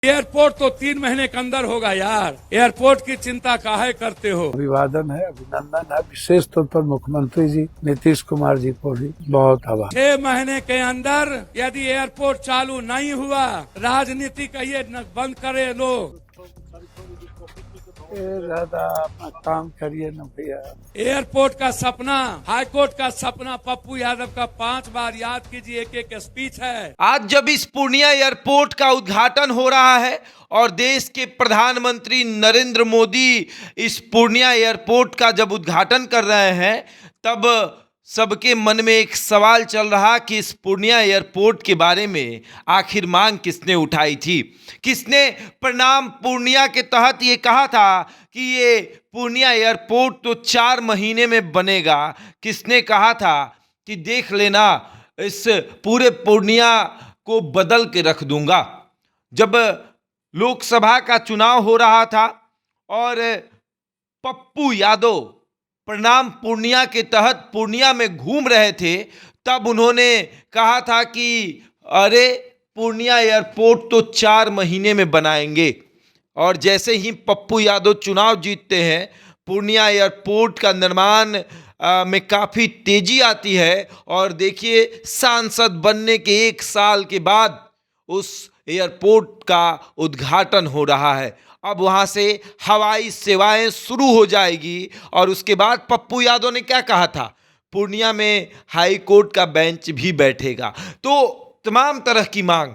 Airport तो 3 महीने के अंदर होगा यार। एयरपोर्ट की चिंता काहे करते हो? अभिवादन है, अभिनंदन है, विशेष तौर पर मुख्यमंत्री जी नीतीश कुमार जी को भी बहुत आभार। 6 महीने के अंदर यदि एयरपोर्ट चालू नहीं हुआ, राजनीति कहिए न बंद करे लोग। ज्यादा अपना काम करिए न भैया। एयरपोर्ट का सपना, हाईकोर्ट का सपना, पप्पू यादव का 5 बार याद कीजिए, एक स्पीच है। आज जब इस पूर्णिया एयरपोर्ट का उद्घाटन हो रहा है और देश के प्रधानमंत्री नरेंद्र मोदी इस पूर्णिया एयरपोर्ट का जब उद्घाटन कर रहे हैं, तब सबके मन में एक सवाल चल रहा कि इस पूर्णिया एयरपोर्ट के बारे में आखिर मांग किसने उठाई थी। किसने प्रणाम पूर्णिया के तहत ये कहा था कि ये पूर्णिया एयरपोर्ट तो 4 महीने में बनेगा। किसने कहा था कि देख लेना, इस पूरे पूर्णिया को बदल के रख दूंगा। जब लोकसभा का चुनाव हो रहा था और पप्पू यादव प्रणाम पूर्णिया के तहत पूर्णिया में घूम रहे थे, तब उन्होंने कहा था कि अरे पूर्णिया एयरपोर्ट तो 4 महीने में बनाएंगे। और जैसे ही पप्पू यादव चुनाव जीतते हैं, पूर्णिया एयरपोर्ट का निर्माण में काफ़ी तेजी आती है। और देखिए, सांसद बनने के 1 साल के बाद उस एयरपोर्ट का उद्घाटन हो रहा है। अब वहाँ से हवाई सेवाएं शुरू हो जाएगी। और उसके बाद पप्पू यादव ने क्या कहा था, पूर्णिया में हाई कोर्ट का बेंच भी बैठेगा। तो तमाम तरह की मांग,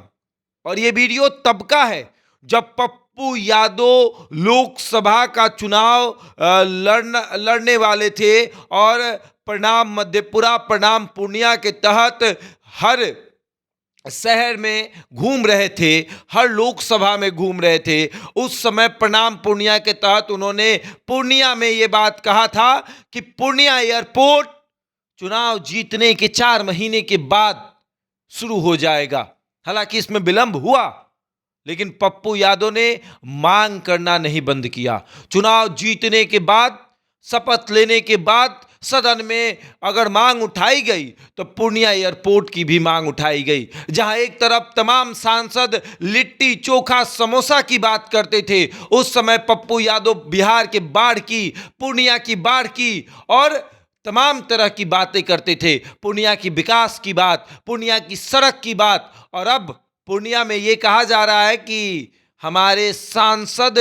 और ये वीडियो तब का है जब पप्पू यादव लोकसभा का चुनाव लड़ने वाले थे और प्रणाम मधेपुरा, प्रणाम पूर्णिया के तहत हर शहर में घूम रहे थे, हर लोकसभा में घूम रहे थे। उस समय प्रणाम पूर्णिया के तहत उन्होंने पूर्णिया में ये बात कहा था कि पूर्णिया एयरपोर्ट चुनाव जीतने के 4 महीने के बाद शुरू हो जाएगा। हालांकि इसमें विलंब हुआ, लेकिन पप्पू यादव ने मांग करना नहीं बंद किया। चुनाव जीतने के बाद, शपथ लेने के बाद सदन में अगर मांग उठाई गई तो पूर्णिया एयरपोर्ट की भी मांग उठाई गई। जहां एक तरफ तमाम सांसद लिट्टी चोखा समोसा की बात करते थे, उस समय पप्पू यादव बिहार के बाढ़ की, पूर्णिया की बाढ़ की और तमाम तरह की बातें करते थे। पूर्णिया की विकास की बात, पूर्णिया की सड़क की बात। और अब पूर्णिया में ये कहा जा रहा है कि हमारे सांसद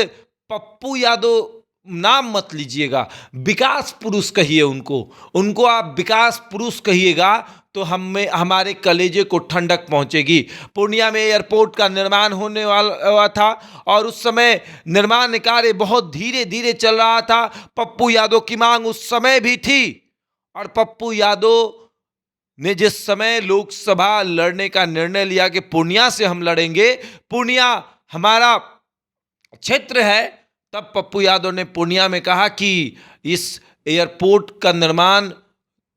पप्पू यादव, नाम मत लीजिएगा, विकास पुरुष कहिए उनको आप विकास पुरुष कहिएगा तो हमारे कलेजे को ठंडक पहुंचेगी। पूर्णिया में एयरपोर्ट का निर्माण होने वाला था और उस समय निर्माण कार्य बहुत धीरे धीरे चल रहा था। पप्पू यादव की मांग उस समय भी थी और पप्पू यादव ने जिस समय लोकसभा लड़ने का निर्णय लिया कि पूर्णिया से हम लड़ेंगे, पूर्णिया हमारा क्षेत्र है, तब पप्पू यादव ने पूर्णिया में कहा कि इस एयरपोर्ट का निर्माण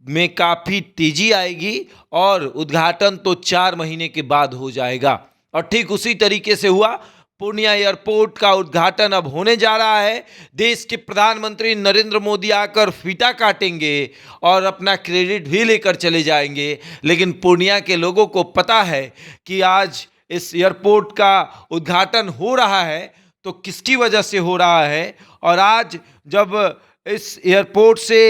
में काफ़ी तेजी आएगी और उद्घाटन तो 4 महीने के बाद हो जाएगा। और ठीक उसी तरीके से हुआ। पूर्णिया एयरपोर्ट का उद्घाटन अब होने जा रहा है। देश के प्रधानमंत्री नरेंद्र मोदी आकर फीता काटेंगे और अपना क्रेडिट भी लेकर चले जाएंगे। लेकिन पूर्णिया के लोगों को पता है कि आज इस एयरपोर्ट का उद्घाटन हो रहा है तो किसकी वजह से हो रहा है। और आज जब इस एयरपोर्ट से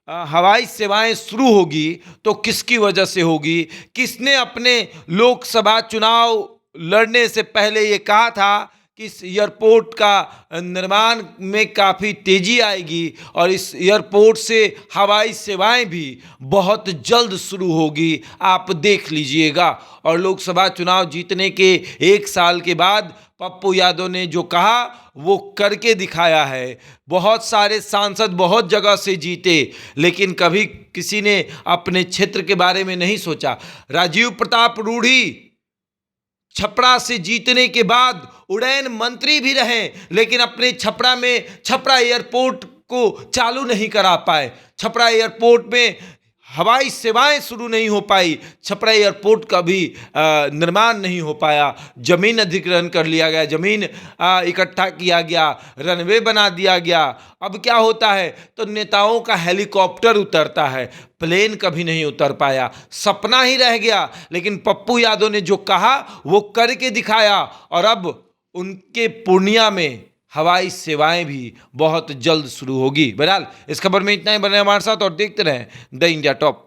हवाई सेवाएं शुरू होगी तो किसकी वजह से होगी। किसने अपने लोकसभा चुनाव लड़ने से पहले ये कहा था कि इस एयरपोर्ट का निर्माण में काफ़ी तेजी आएगी और इस एयरपोर्ट से हवाई सेवाएं भी बहुत जल्द शुरू होगी, आप देख लीजिएगा। और लोकसभा चुनाव जीतने के 1 साल के बाद पप्पू यादव ने जो कहा वो करके दिखाया है। बहुत सारे सांसद बहुत जगह से जीते, लेकिन कभी किसी ने अपने क्षेत्र के बारे में नहीं सोचा। राजीव प्रताप रूढ़ी छपरा से जीतने के बाद उड़ैन मंत्री भी रहे, लेकिन अपने छपरा में छपरा एयरपोर्ट को चालू नहीं करा पाए। छपरा एयरपोर्ट में हवाई सेवाएं शुरू नहीं हो पाई, छपरा एयरपोर्ट का भी निर्माण नहीं हो पाया। जमीन अधिग्रहण कर लिया गया, जमीन इकट्ठा किया गया, रनवे बना दिया गया। अब क्या होता है तो नेताओं का हेलीकॉप्टर उतरता है, प्लेन कभी नहीं उतर पाया, सपना ही रह गया। लेकिन पप्पू यादव ने जो कहा वो करके दिखाया और अब उनके पूर्णिया में हवाई सेवाएं भी बहुत जल्द शुरू होगी। बहरहाल इस खबर में इतना ही। बने हमारे साथ और देखते रहें द इंडिया टॉप।